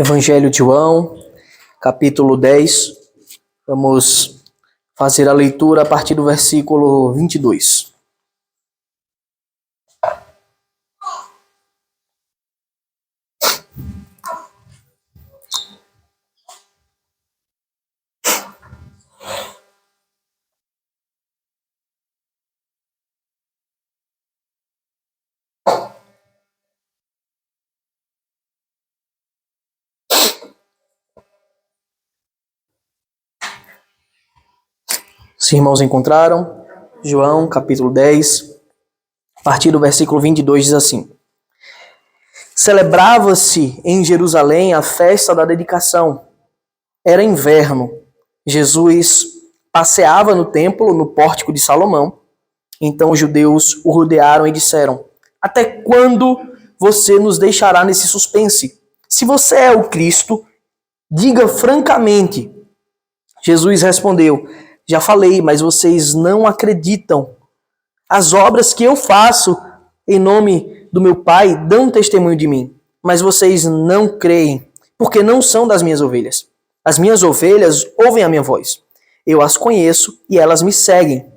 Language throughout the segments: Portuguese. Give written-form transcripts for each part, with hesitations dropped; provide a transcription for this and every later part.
Evangelho de João, capítulo 10. Vamos fazer a leitura a partir do versículo 22. Os irmãos encontraram? João, capítulo 10, a partir do versículo 22, diz assim: Celebrava-se em Jerusalém a festa da dedicação. Era inverno. Jesus passeava no templo, no pórtico de Salomão. Então os judeus o rodearam e disseram: Até quando você nos deixará nesse suspense? Se você é o Cristo, diga francamente. Jesus respondeu: Já falei, mas vocês não acreditam. As obras que eu faço em nome do meu Pai dão testemunho de mim, mas vocês não creem, porque não são das minhas ovelhas. As minhas ovelhas ouvem a minha voz. Eu as conheço e elas me seguem.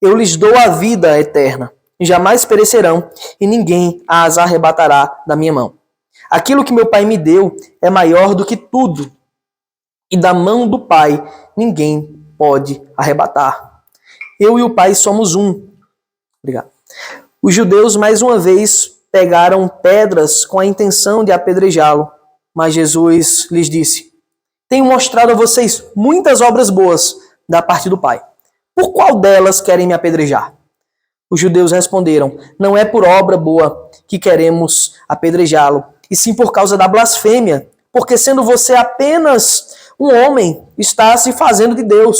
Eu lhes dou a vida eterna. Jamais perecerão e ninguém as arrebatará da minha mão. Aquilo que meu Pai me deu é maior do que tudo, e da mão do Pai ninguém pode arrebatar. Eu e o Pai somos um. Obrigado. Os judeus mais uma vez pegaram pedras com a intenção de apedrejá-lo, mas Jesus lhes disse: Tenho mostrado a vocês muitas obras boas da parte do Pai. Por qual delas querem me apedrejar? Os judeus responderam: Não é por obra boa que queremos apedrejá-lo, e sim por causa da blasfêmia, porque sendo você apenas um homem, está se fazendo de Deus.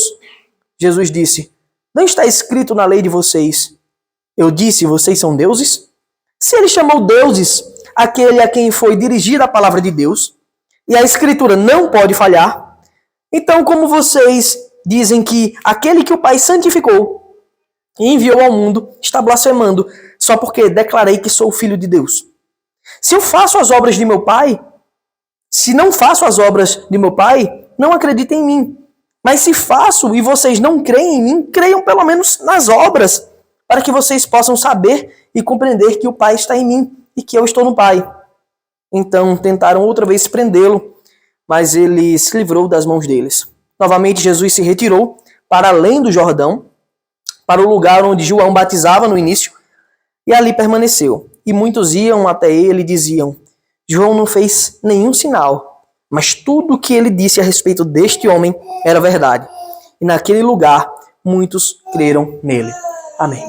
Jesus disse: Não está escrito na lei de vocês: Eu disse, vocês são deuses? Se ele chamou deuses aquele a quem foi dirigida a palavra de Deus, e a escritura não pode falhar, então como vocês dizem que aquele que o Pai santificou e enviou ao mundo está blasfemando só porque declarei que sou filho de Deus? Se eu faço as obras de meu Pai, se não faço as obras de meu Pai, não acreditem em mim. Mas se faço e vocês não creem em mim, creiam pelo menos nas obras, para que vocês possam saber e compreender que o Pai está em mim e que eu estou no Pai. Então tentaram outra vez prendê-lo, mas ele se livrou das mãos deles. Novamente Jesus se retirou para além do Jordão, para o lugar onde João batizava no início, e ali permaneceu. E muitos iam até ele e diziam: João não fez nenhum sinal, mas tudo o que ele disse a respeito deste homem era verdade. E naquele lugar, muitos creram nele. Amém.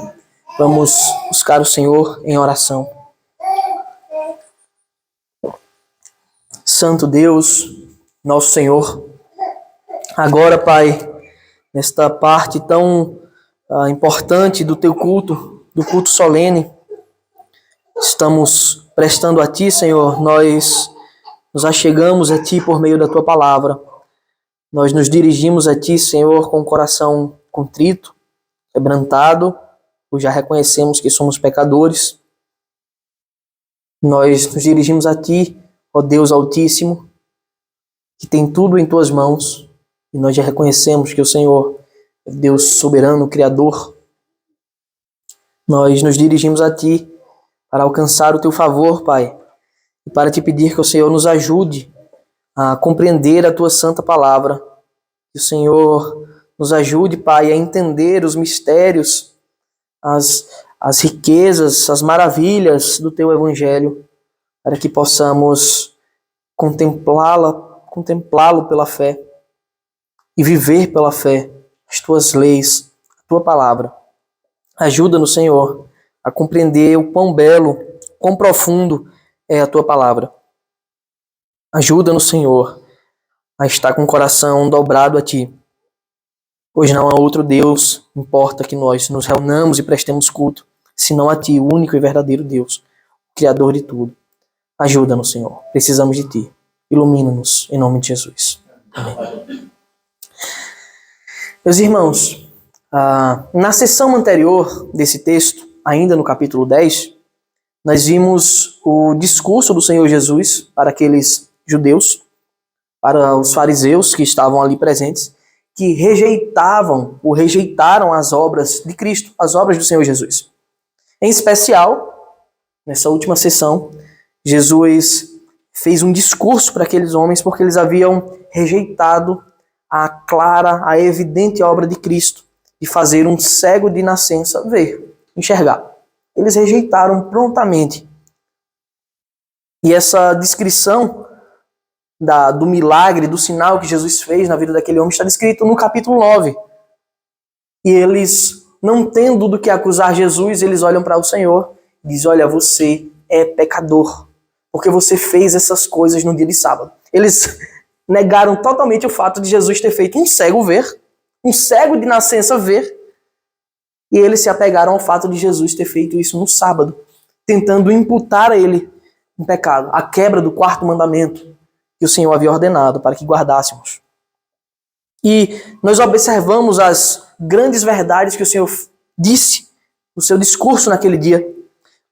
Vamos buscar o Senhor em oração. Santo Deus, nosso Senhor, agora, Pai, nesta parte tão importante do teu culto, do culto solene, estamos prestando a Ti, Senhor. Nós nos achegamos a Ti por meio da Tua palavra. Nós nos dirigimos a Ti, Senhor, com o coração contrito, quebrantado, pois já reconhecemos que somos pecadores. Nós nos dirigimos a Ti, ó Deus Altíssimo, que tem tudo em Tuas mãos, e nós já reconhecemos que o Senhor é Deus soberano, Criador. Nós nos dirigimos a Ti para alcançar o Teu favor, Pai, e para Te pedir que o Senhor nos ajude a compreender a Tua santa palavra. Que o Senhor nos ajude, Pai, a entender os mistérios, as riquezas, as maravilhas do Teu Evangelho, para que possamos contemplá-lo pela fé e viver pela fé as Tuas leis, a Tua palavra. Ajuda-nos, Senhor, a compreender o quão belo, quão profundo é a Tua palavra. Ajuda-nos, Senhor, a estar com o coração dobrado a Ti, pois não há outro Deus, importa que nós nos reunamos e prestemos culto, senão a Ti, o único e verdadeiro Deus, o Criador de tudo. Ajuda-nos, Senhor, precisamos de Ti. Ilumina-nos, em nome de Jesus. Amém. Meus irmãos, na sessão anterior desse texto, ainda no capítulo 10, nós vimos o discurso do Senhor Jesus para aqueles judeus, para os fariseus que estavam ali presentes, que rejeitaram as obras de Cristo, as obras do Senhor Jesus. Em especial, nessa última sessão, Jesus fez um discurso para aqueles homens porque eles haviam rejeitado a clara, a evidente obra de Cristo de fazer um cego de nascença ver, enxergar. Eles rejeitaram prontamente. E essa descrição do milagre, do sinal que Jesus fez na vida daquele homem está descrito no capítulo 9. E eles, não tendo do que acusar Jesus, eles olham para o Senhor e dizem: olha, você é pecador, porque você fez essas coisas no dia de sábado. Eles negaram totalmente o fato de Jesus ter feito um cego ver, um cego de nascença ver, e eles se apegaram ao fato de Jesus ter feito isso no sábado, tentando imputar a ele um pecado, a quebra do quarto mandamento que o Senhor havia ordenado para que guardássemos. E nós observamos as grandes verdades que o Senhor disse no seu discurso naquele dia,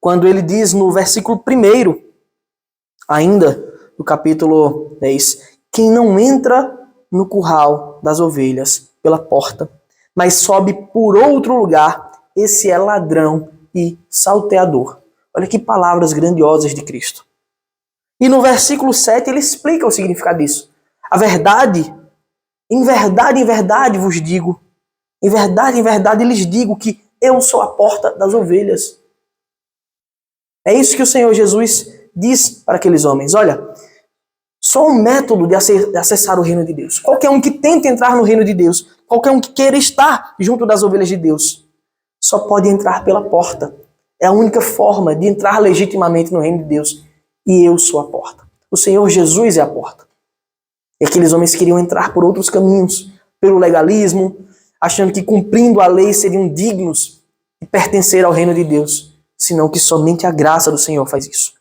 quando ele diz no versículo 1, ainda do capítulo 10, quem não entra no curral das ovelhas pela porta, mas sobe por outro lugar, esse é ladrão e salteador. Olha que palavras grandiosas de Cristo. E no versículo 7 ele explica o significado disso. A verdade, em verdade vos digo, em verdade lhes digo que eu sou a porta das ovelhas. É isso que o Senhor Jesus diz para aqueles homens. Olha, só um método de acessar o reino de Deus. Qualquer um que tente entrar no reino de Deus, qualquer um que queira estar junto das ovelhas de Deus, só pode entrar pela porta. É a única forma de entrar legitimamente no reino de Deus. E eu sou a porta. O Senhor Jesus é a porta. E aqueles homens queriam entrar por outros caminhos, pelo legalismo, achando que cumprindo a lei seriam dignos de pertencer ao reino de Deus, senão que somente a graça do Senhor faz isso.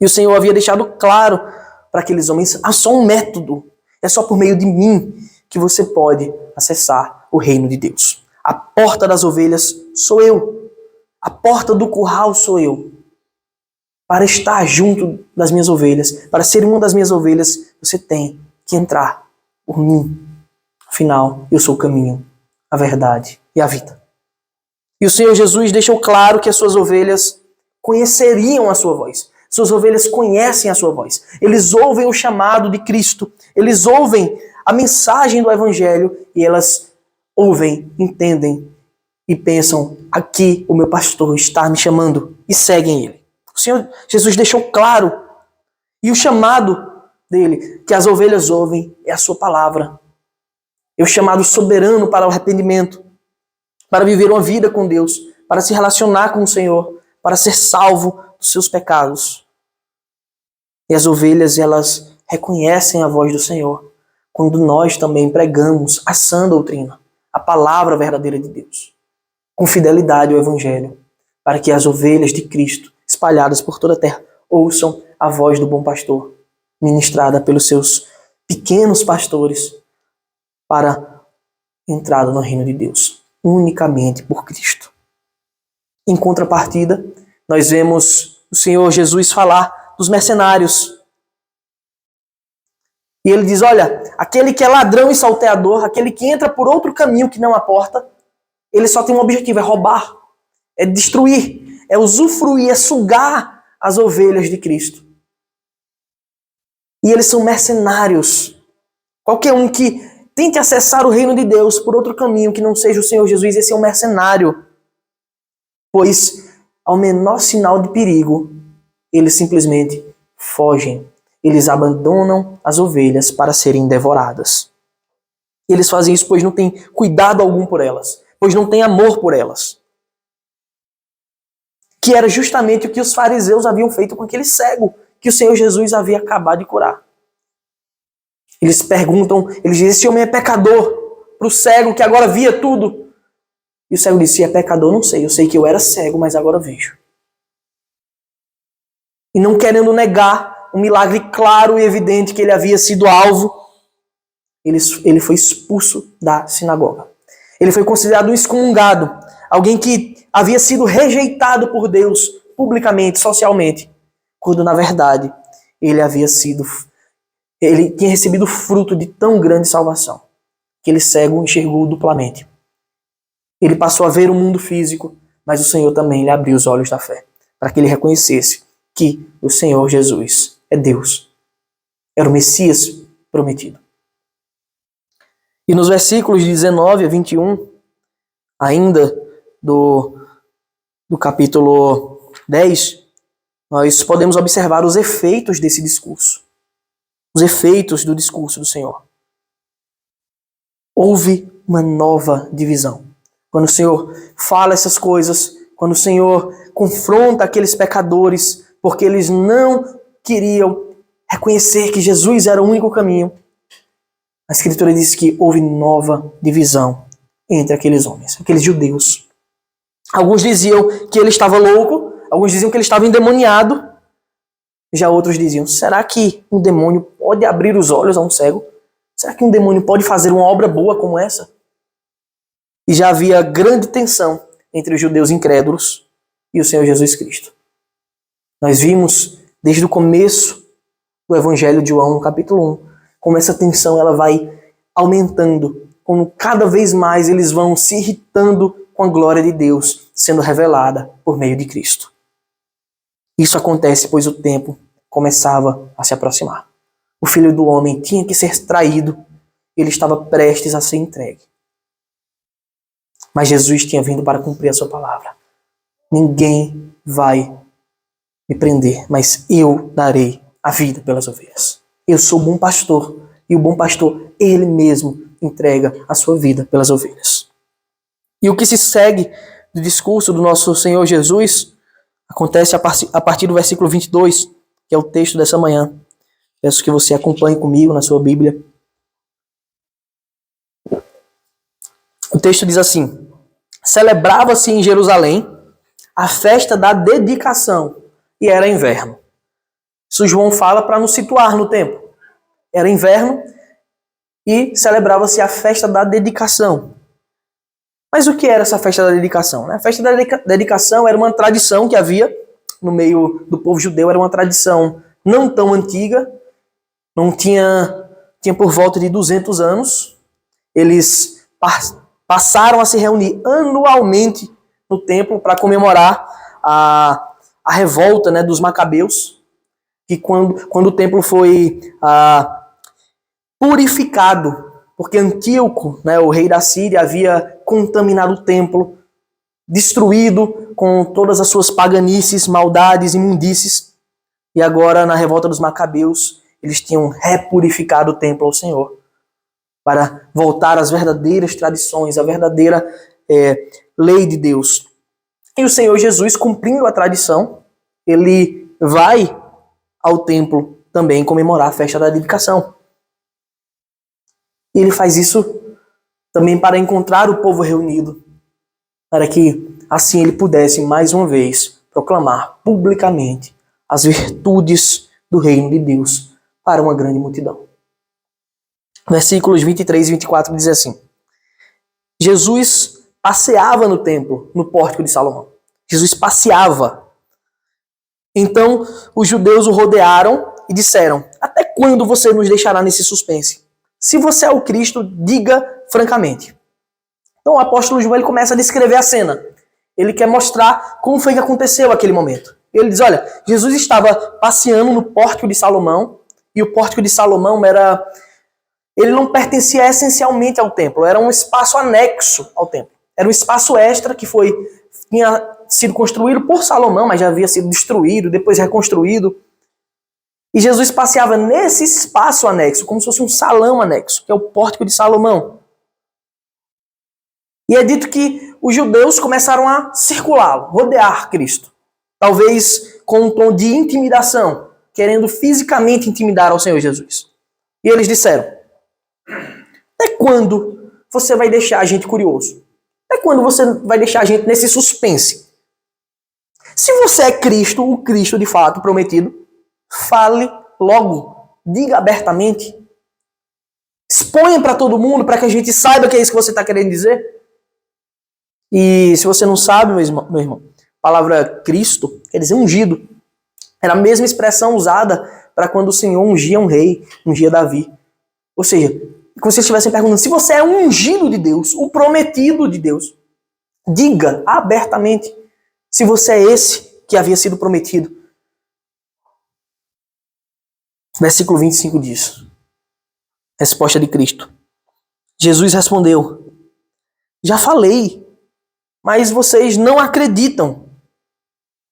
E o Senhor havia deixado claro para aqueles homens: há só um método, é só por meio de mim que você pode acessar o reino de Deus. A porta das ovelhas sou eu, a porta do curral sou eu. Para estar junto das minhas ovelhas, para ser uma das minhas ovelhas, você tem que entrar por mim. Afinal, eu sou o caminho, a verdade e a vida. E o Senhor Jesus deixou claro que as suas ovelhas conheceriam a sua voz. Suas ovelhas conhecem a sua voz. Eles ouvem o chamado de Cristo. Eles ouvem a mensagem do Evangelho e elas ouvem, entendem e pensam: aqui o meu pastor está me chamando, e seguem ele. O Senhor Jesus deixou claro, e o chamado dele, que as ovelhas ouvem, é a sua palavra. É o chamado soberano para o arrependimento, para viver uma vida com Deus, para se relacionar com o Senhor, para ser salvo dos seus pecados. E as ovelhas, elas reconhecem a voz do Senhor quando nós também pregamos a sã doutrina, a palavra verdadeira de Deus, com fidelidade ao Evangelho, para que as ovelhas de Cristo, espalhadas por toda a terra, ouçam a voz do bom pastor, ministrada pelos seus pequenos pastores, para entrada no reino de Deus, unicamente por Cristo. Em contrapartida, nós vemos o Senhor Jesus falar dos mercenários. E ele diz: olha, aquele que é ladrão e salteador, aquele que entra por outro caminho que não a porta, ele só tem um objetivo: é roubar, é destruir, é usufruir, é sugar as ovelhas de Cristo. E eles são mercenários. Qualquer um que tente acessar o reino de Deus por outro caminho que não seja o Senhor Jesus, esse é um mercenário. Pois, ao menor sinal de perigo, eles simplesmente fogem. Eles abandonam as ovelhas para serem devoradas. Eles fazem isso pois não têm cuidado algum por elas, pois não têm amor por elas. Que era justamente o que os fariseus haviam feito com aquele cego que o Senhor Jesus havia acabado de curar. Eles perguntam, eles dizem: esse homem é pecador, para o cego que agora via tudo. E o cego disse: se é pecador, não sei. Eu sei que eu era cego, mas agora vejo. E não querendo negar um milagre claro e evidente que ele havia sido alvo, ele foi expulso da sinagoga. Ele foi considerado um excomungado, alguém que havia sido rejeitado por Deus publicamente, socialmente, quando na verdade ele havia sido Ele tinha recebido fruto de tão grande salvação, que ele cego enxergou duplamente. Ele passou a ver o mundo físico, mas o Senhor também lhe abriu os olhos da fé, para que ele reconhecesse que o Senhor Jesus é Deus. Era o Messias prometido. E nos versículos de 19 a 21, ainda do capítulo 10, nós podemos observar os efeitos desse discurso. Os efeitos do discurso do Senhor. Houve uma nova divisão. Quando o Senhor fala essas coisas, quando o Senhor confronta aqueles pecadores, porque eles não queriam reconhecer que Jesus era o único caminho, a Escritura diz que houve nova divisão entre aqueles homens, aqueles judeus. Alguns diziam que ele estava louco, alguns diziam que ele estava endemoniado, já outros diziam, será que um demônio pode abrir os olhos a um cego? Será que um demônio pode fazer uma obra boa como essa? E já havia grande tensão entre os judeus incrédulos e o Senhor Jesus Cristo. Nós vimos desde o começo do Evangelho de João, no capítulo 1, como essa tensão ela vai aumentando, como cada vez mais eles vão se irritando com a glória de Deus sendo revelada por meio de Cristo. Isso acontece pois o tempo começava a se aproximar. O Filho do Homem tinha que ser traído, ele estava prestes a ser entregue. Mas Jesus tinha vindo para cumprir a sua palavra. Ninguém vai me prender, mas eu darei a vida pelas ovelhas. Eu sou o bom pastor, e o bom pastor, ele mesmo entrega a sua vida pelas ovelhas. E o que se segue do discurso do nosso Senhor Jesus acontece a partir do versículo 22, que é o texto dessa manhã. Peço que você acompanhe comigo na sua Bíblia. O texto diz assim: celebrava-se em Jerusalém a festa da dedicação, e era inverno. Isso João fala para nos situar no tempo. Era inverno e celebrava-se a festa da dedicação. Mas o que era essa festa da dedicação? A festa da dedicação era uma tradição que havia no meio do povo judeu, era uma tradição não tão antiga, não tinha por volta de 200 anos. Eles passaram a se reunir anualmente no templo para comemorar a revolta, né, dos macabeus, que quando o templo foi purificado, porque Antíoco, né, o rei da Síria, havia contaminado o templo, destruído com todas as suas paganices, maldades, imundícies. E agora, na revolta dos macabeus, eles tinham repurificado o templo ao Senhor, para voltar às verdadeiras tradições, à verdadeira lei de Deus. E o Senhor Jesus, cumprindo a tradição, ele vai ao templo também comemorar a festa da dedicação. E ele faz isso também para encontrar o povo reunido, para que assim ele pudesse mais uma vez proclamar publicamente as virtudes do reino de Deus para uma grande multidão. Versículos 23 e 24 diz assim: Jesus passeava no templo, no pórtico de Salomão. Jesus passeava. Então os judeus o rodearam e disseram: até quando você nos deixará nesse suspense? Se você é o Cristo, diga francamente. Então o apóstolo João ele começa a descrever a cena. Ele quer mostrar como foi que aconteceu aquele momento. Ele diz, olha, Jesus estava passeando no pórtico de Salomão, e o pórtico de Salomão ele não pertencia essencialmente ao templo, era um espaço anexo ao templo. Era um espaço extra que tinha sido construído por Salomão, mas já havia sido destruído, depois reconstruído. E Jesus passeava nesse espaço anexo, como se fosse um salão anexo, que é o pórtico de Salomão. E é dito que os judeus começaram a circulá-lo, rodear Cristo. Talvez com um tom de intimidação, querendo fisicamente intimidar ao Senhor Jesus. E eles disseram: até quando você vai deixar a gente curioso? Até quando você vai deixar a gente nesse suspense? Se você é Cristo, o Cristo de fato prometido, fale logo, diga abertamente, exponha para todo mundo, para que a gente saiba que é isso que você está querendo dizer. E se você não sabe, meu irmão, a palavra Cristo quer dizer ungido. Era a mesma expressão usada para quando o Senhor ungia um rei, ungia Davi. Ou seja, como se eles estivessem perguntando, se você é um ungido de Deus, o prometido de Deus, diga abertamente se você é esse que havia sido prometido. Versículo 25 diz, resposta de Cristo. Jesus respondeu, já falei, mas vocês não acreditam.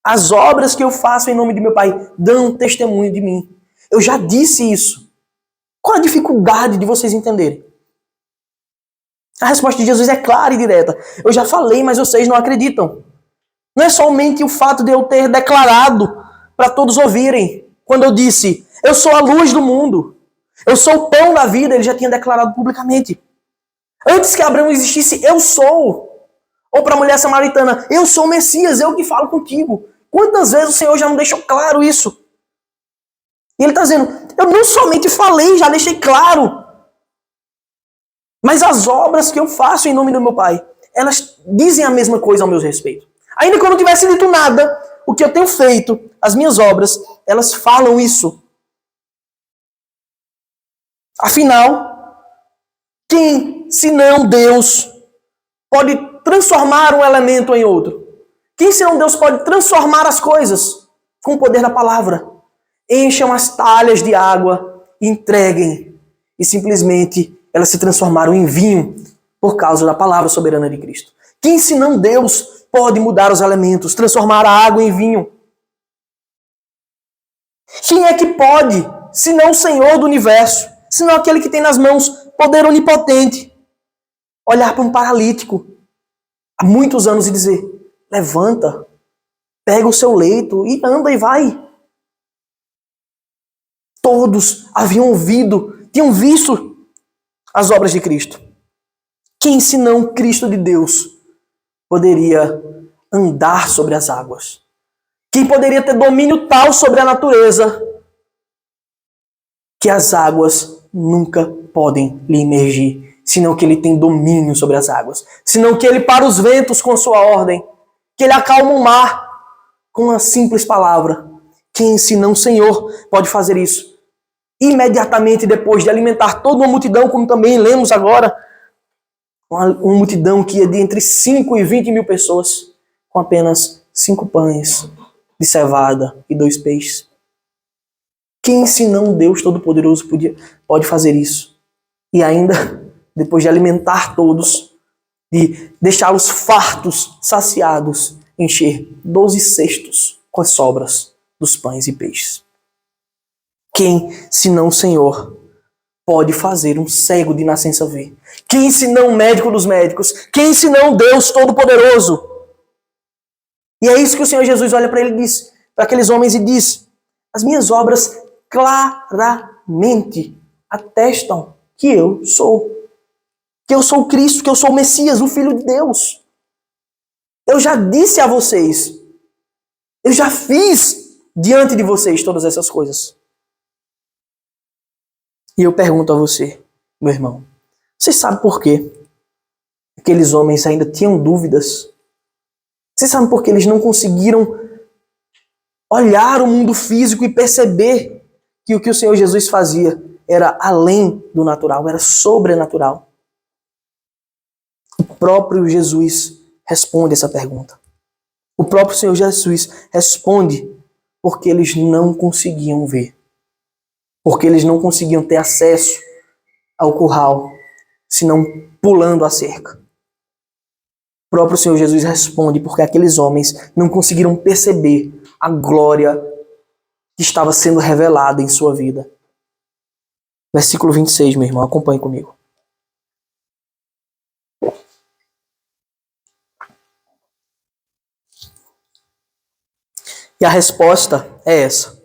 As obras que eu faço em nome de meu Pai dão testemunho de mim. Eu já disse isso. Qual a dificuldade de vocês entenderem? A resposta de Jesus é clara e direta. Eu já falei, mas vocês não acreditam. Não é somente o fato de eu ter declarado para todos ouvirem. Quando eu disse, eu sou a luz do mundo. Eu sou o pão da vida. Ele já tinha declarado publicamente. Antes que Abraão existisse, eu sou. Ou para a mulher samaritana, eu sou o Messias, eu que falo contigo. Quantas vezes o Senhor já não deixou claro isso? E ele está dizendo, eu não somente falei, já deixei claro. Mas as obras que eu faço em nome do meu Pai, elas dizem a mesma coisa ao meu respeito. Ainda que eu não tivesse dito nada, o que eu tenho feito, as minhas obras, elas falam isso. Afinal, quem, senão Deus, pode transformar um elemento em outro? Quem, senão Deus, pode transformar as coisas com o poder da palavra? Encham as talhas de água e entreguem. E simplesmente elas se transformaram em vinho por causa da palavra soberana de Cristo. Quem, senão Deus, pode mudar os elementos, transformar a água em vinho? Quem é que pode, senão o Senhor do universo, senão aquele que tem nas mãos poder onipotente, olhar para um paralítico há muitos anos e dizer, levanta, pega o seu leito e anda e vai. Todos haviam ouvido, tinham visto as obras de Cristo. Quem, senão Cristo de Deus, poderia andar sobre as águas? Quem poderia ter domínio tal sobre a natureza que as águas nunca podem lhe imergir, senão que ele tem domínio sobre as águas, senão que ele para os ventos com sua ordem, que ele acalma o mar com uma simples palavra. Quem, senão o Senhor, pode fazer isso? Imediatamente depois de alimentar toda uma multidão, como também lemos agora, uma multidão que ia de entre 5 e 20 mil pessoas, com apenas 5 pães de cevada e 2 peixes. Quem, senão Deus Todo-Poderoso, pode fazer isso? E ainda, depois de alimentar todos, de deixá-los fartos, saciados, encher 12 cestos com as sobras dos pães e peixes. Quem, senão o Senhor, pode fazer um cego de nascença ver? Quem, senão o médico dos médicos? Quem, senão Deus Todo-Poderoso? E é isso que o Senhor Jesus olha para ele e diz, para aqueles homens e diz, as minhas obras claramente atestam que eu sou o Cristo, que eu sou o Messias, o Filho de Deus. Eu já disse a vocês, eu já fiz diante de vocês todas essas coisas. E eu pergunto a você, meu irmão, você sabe por quê aqueles homens ainda tinham dúvidas? Você sabe por que eles não conseguiram olhar o mundo físico e perceber que o que o Senhor Jesus fazia era além do natural, era sobrenatural? O próprio Jesus responde essa pergunta. O próprio Senhor Jesus responde porque eles não conseguiam ver. Porque eles não conseguiam ter acesso ao curral, senão pulando a cerca. O próprio Senhor Jesus responde porque aqueles homens não conseguiram perceber a glória que estava sendo revelada em sua vida. Versículo 26, meu irmão, acompanhe comigo. E a resposta é essa.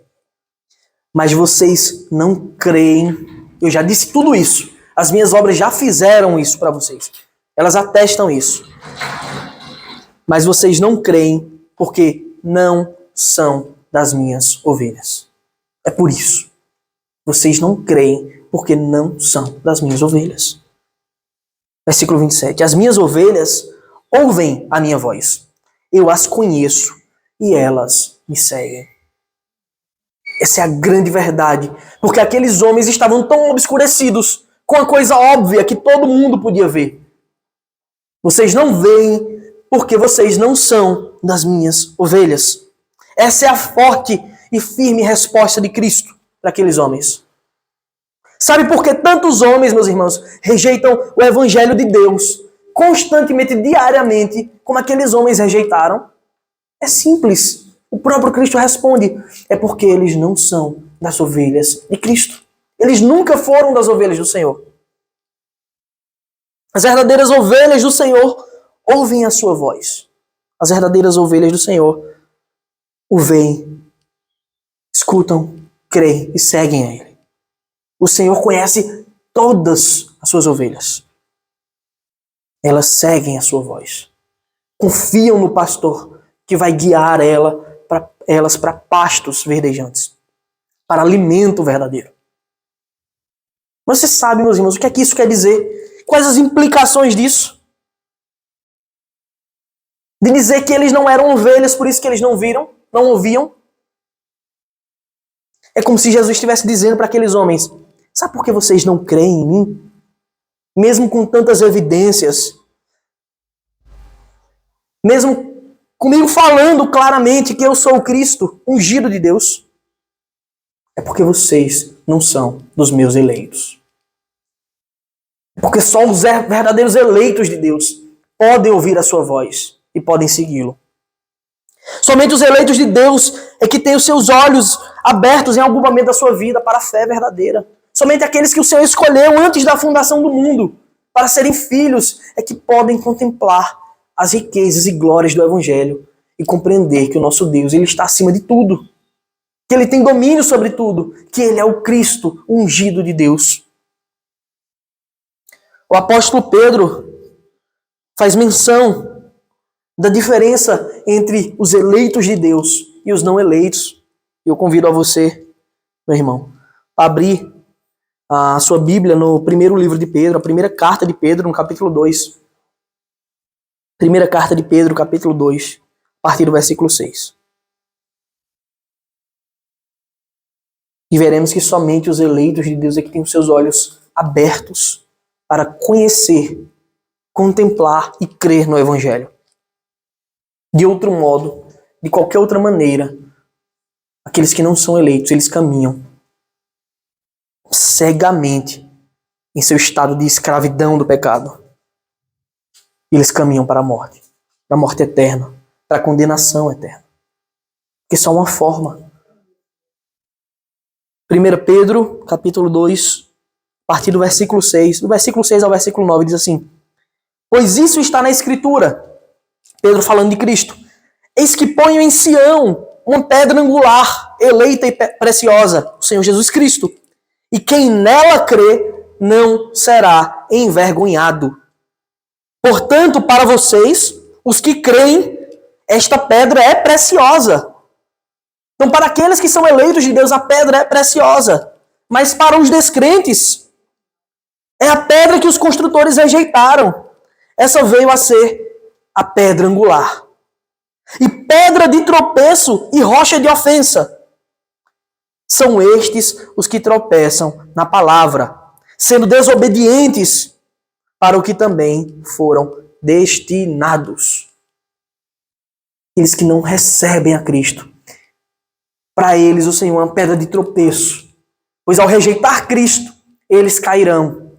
Mas vocês não creem. Eu já disse tudo isso. As minhas obras já fizeram isso para vocês. Elas atestam isso. Mas vocês não creem porque não são das minhas ovelhas. É por isso. Vocês não creem porque não são das minhas ovelhas. Versículo 27. As minhas ovelhas ouvem a minha voz. Eu as conheço e elas me seguem. Essa é a grande verdade. Porque aqueles homens estavam tão obscurecidos com a coisa óbvia que todo mundo podia ver. Vocês não veem porque vocês não são das minhas ovelhas. Essa é a forte e firme resposta de Cristo para aqueles homens. Sabe por que tantos homens, meus irmãos, rejeitam o evangelho de Deus constantemente, diariamente, como aqueles homens rejeitaram? É simples. O próprio Cristo responde. É porque eles não são das ovelhas de Cristo. Eles nunca foram das ovelhas do Senhor. As verdadeiras ovelhas do Senhor ouvem a sua voz. As verdadeiras ovelhas do Senhor o veem, escutam, creem e seguem a Ele. O Senhor conhece todas as suas ovelhas. Elas seguem a sua voz. Confiam no pastor que vai guiar elas para pastos verdejantes, para alimento verdadeiro. Mas você sabe, meus irmãos, o que é que isso quer dizer? Quais as implicações disso? De dizer que eles não eram ovelhas, por isso que eles não viram, não ouviam? É como se Jesus estivesse dizendo para aqueles homens: sabe por que vocês não creem em mim? Mesmo com tantas evidências, mesmo comigo falando claramente que eu sou o Cristo, ungido de Deus, é porque vocês não são dos meus eleitos. Porque só os verdadeiros eleitos de Deus podem ouvir a sua voz e podem segui-lo. Somente os eleitos de Deus é que têm os seus olhos abertos em algum momento da sua vida para a fé verdadeira. Somente aqueles que o Senhor escolheu antes da fundação do mundo para serem filhos é que podem contemplar as riquezas e glórias do Evangelho e compreender que o nosso Deus, Ele está acima de tudo, que Ele tem domínio sobre tudo, que Ele é o Cristo ungido de Deus. O apóstolo Pedro faz menção da diferença entre os eleitos de Deus e os não eleitos. Eu convido a você, meu irmão, a abrir a sua Bíblia no primeiro livro de Pedro, a primeira carta de Pedro, no capítulo 2. Primeira carta de Pedro, capítulo 2, a partir do versículo 6. E veremos que somente os eleitos de Deus é que têm os seus olhos abertos para conhecer, contemplar e crer no Evangelho. De outro modo, de qualquer outra maneira, aqueles que não são eleitos, eles caminham cegamente em seu estado de escravidão do pecado. Eles caminham para a morte eterna, para a condenação eterna. Que só uma forma. 1 Pedro, capítulo 2, a partir do versículo 6. Do versículo 6 ao versículo 9 diz assim: pois isso está na Escritura. Pedro falando de Cristo. Eis que ponho em Sião uma pedra angular, eleita e preciosa, o Senhor Jesus Cristo. E quem nela crê não será envergonhado. Portanto, para vocês, os que creem, esta pedra é preciosa. Então, para aqueles que são eleitos de Deus, a pedra é preciosa. Mas para os descrentes, é a pedra que os construtores rejeitaram. Essa veio a ser a pedra angular. E pedra de tropeço e rocha de ofensa. São estes os que tropeçam na palavra, sendo desobedientes para o que também foram destinados. Aqueles que não recebem a Cristo. Para eles o Senhor é uma pedra de tropeço. Pois ao rejeitar Cristo, eles cairão.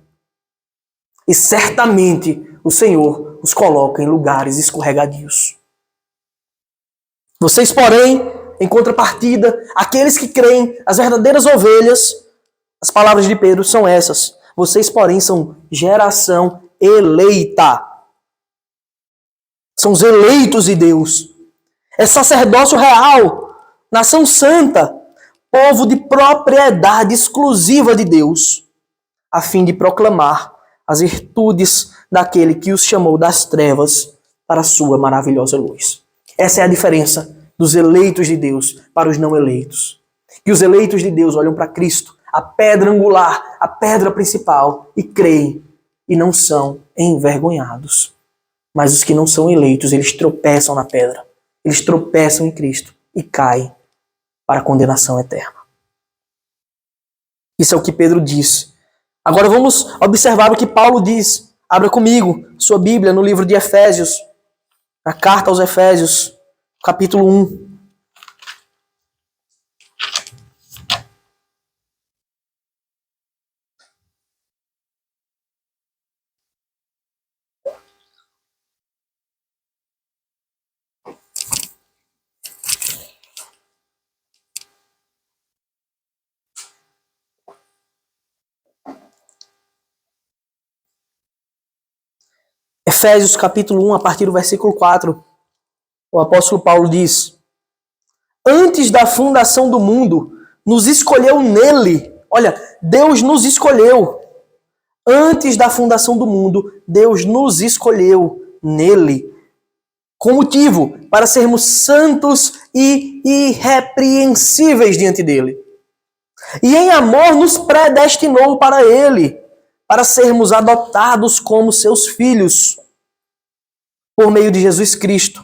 E certamente o Senhor os coloca em lugares escorregadios. Vocês, porém, em contrapartida, aqueles que creem, as verdadeiras ovelhas, as palavras de Pedro são essas. Vocês, porém, são geração eleita. São os eleitos de Deus. É sacerdócio real, nação santa, povo de propriedade exclusiva de Deus, a fim de proclamar as virtudes daquele que os chamou das trevas para a sua maravilhosa luz. Essa é a diferença dos eleitos de Deus para os não eleitos. Que os eleitos de Deus olham para Cristo, a pedra angular, a pedra principal, e creem e não são envergonhados. Mas os que não são eleitos, eles tropeçam na pedra, eles tropeçam em Cristo e caem para a condenação eterna. Isso é o que Pedro diz. Agora vamos observar o que Paulo diz. Abra comigo sua Bíblia no livro de Efésios, na carta aos Efésios, capítulo 1. Efésios capítulo 1, a partir do versículo 4, o apóstolo Paulo diz: antes da fundação do mundo, nos escolheu nele. Olha, Deus nos escolheu. Antes da fundação do mundo, Deus nos escolheu nele. Com motivo, para sermos santos e irrepreensíveis diante dele. E em amor nos predestinou para ele, para sermos adotados como seus filhos, por meio de Jesus Cristo,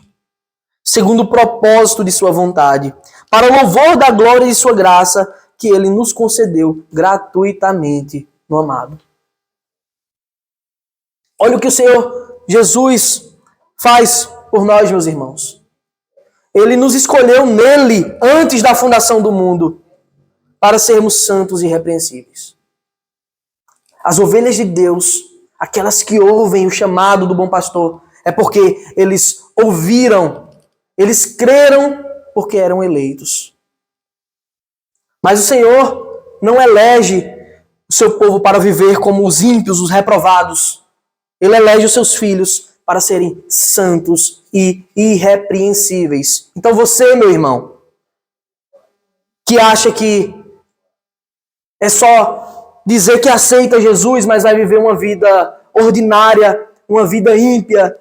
segundo o propósito de sua vontade, para o louvor da glória de sua graça, que ele nos concedeu gratuitamente no amado. Olha o que o Senhor Jesus faz por nós, meus irmãos. Ele nos escolheu nele, antes da fundação do mundo, para sermos santos e irrepreensíveis. As ovelhas de Deus, aquelas que ouvem o chamado do bom pastor, é porque eles ouviram, eles creram porque eram eleitos. Mas o Senhor não elege o seu povo para viver como os ímpios, os reprovados. Ele elege os seus filhos para serem santos e irrepreensíveis. Então você, meu irmão, que acha que é só dizer que aceita Jesus, mas vai viver uma vida ordinária, uma vida ímpia,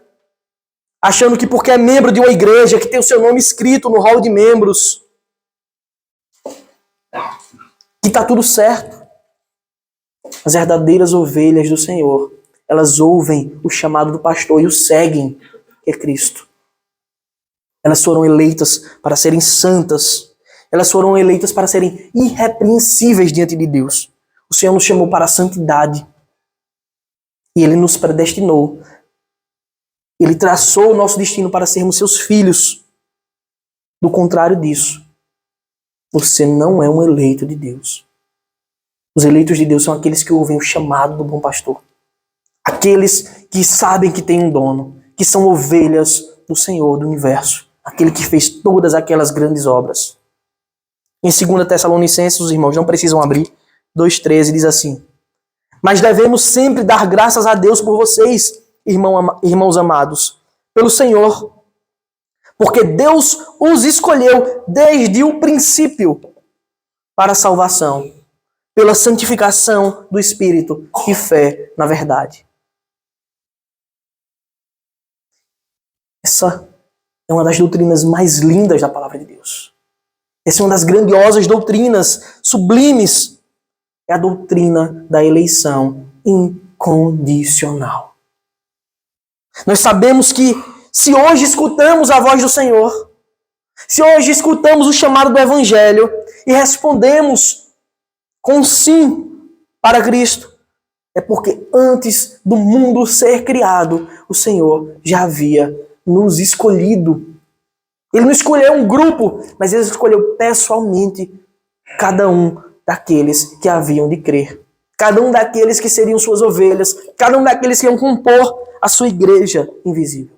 achando que porque é membro de uma igreja, que tem o seu nome escrito no hall de membros, que está tudo certo. As verdadeiras ovelhas do Senhor, elas ouvem o chamado do pastor e o seguem, que é Cristo. Elas foram eleitas para serem santas. Elas foram eleitas para serem irrepreensíveis diante de Deus. O Senhor nos chamou para a santidade. E Ele nos predestinou. Ele traçou o nosso destino para sermos seus filhos. Do contrário disso, você não é um eleito de Deus. Os eleitos de Deus são aqueles que ouvem o chamado do bom pastor. Aqueles que sabem que tem um dono, que são ovelhas do Senhor do universo. Aquele que fez todas aquelas grandes obras. Em 2 Tessalonicenses, os irmãos não precisam abrir, 2,13 diz assim: mas devemos sempre dar graças a Deus por vocês, irmãos amados, pelo Senhor, porque Deus os escolheu desde o princípio para a salvação, pela santificação do Espírito e fé na verdade. Essa é uma das doutrinas mais lindas da palavra de Deus. Essa é uma das grandiosas doutrinas sublimes. É a doutrina da eleição incondicional. Nós sabemos que se hoje escutamos a voz do Senhor, se hoje escutamos o chamado do Evangelho e respondemos com sim para Cristo, é porque antes do mundo ser criado, o Senhor já havia nos escolhido. Ele não escolheu um grupo, mas Ele escolheu pessoalmente cada um daqueles que haviam de crer. Cada um daqueles que seriam suas ovelhas. Cada um daqueles que iam compor a sua igreja invisível.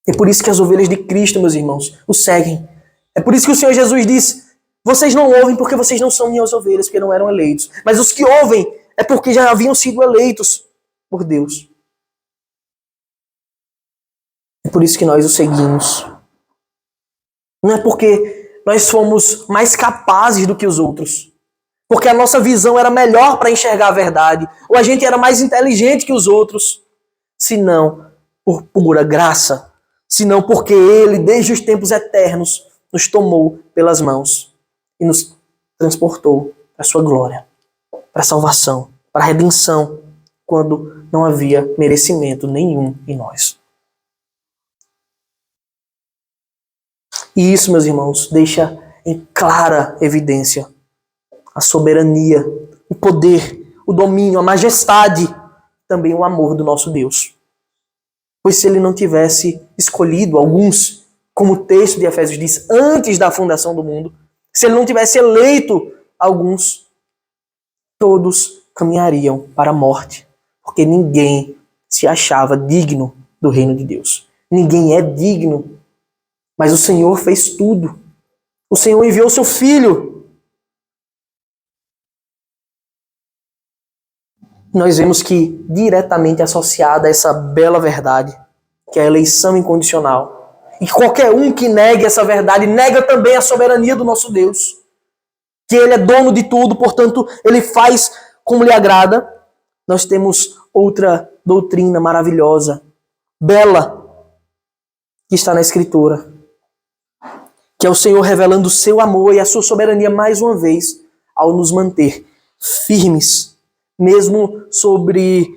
É por isso que as ovelhas de Cristo, meus irmãos, o seguem. É por isso que o Senhor Jesus disse: vocês não ouvem porque vocês não são minhas ovelhas, porque não eram eleitos. Mas os que ouvem é porque já haviam sido eleitos por Deus. É por isso que nós o seguimos. Não é porque nós fomos mais capazes do que os outros. Porque a nossa visão era melhor para enxergar a verdade. Ou a gente era mais inteligente que os outros. Senão por pura graça. Senão porque Ele, desde os tempos eternos, nos tomou pelas mãos. E nos transportou para a sua glória. Para a salvação. Para a redenção. Quando não havia merecimento nenhum em nós. E isso, meus irmãos, deixa em clara evidência a soberania, o poder, o domínio, a majestade, também o amor do nosso Deus. Pois se ele não tivesse escolhido alguns, como o texto de Efésios diz, antes da fundação do mundo, se ele não tivesse eleito alguns, todos caminhariam para a morte, porque ninguém se achava digno do reino de Deus. Ninguém é digno, mas o Senhor fez tudo. O Senhor enviou seu Filho. Nós vemos que diretamente associada a essa bela verdade, que é a eleição incondicional. E qualquer um que negue essa verdade, nega também a soberania do nosso Deus. Que Ele é dono de tudo, portanto, Ele faz como lhe agrada. Nós temos outra doutrina maravilhosa, bela, que está na Escritura, que é o Senhor revelando o seu amor e a sua soberania mais uma vez, ao nos manter firmes, mesmo sobre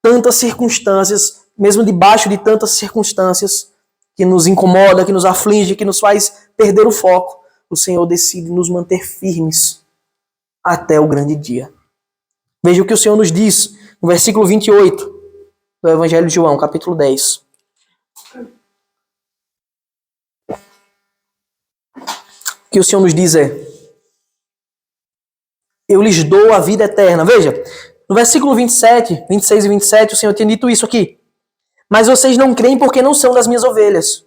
tantas circunstâncias, mesmo debaixo de tantas circunstâncias que nos incomoda, que nos aflige, que nos faz perder o foco. O Senhor decide nos manter firmes até o grande dia. Veja o que o Senhor nos diz no versículo 28 do Evangelho de João, capítulo 10. O que o Senhor nos diz é: eu lhes dou a vida eterna. Veja, no versículo 27, 26 e 27, o Senhor tinha dito isso aqui. Mas vocês não creem porque não são das minhas ovelhas.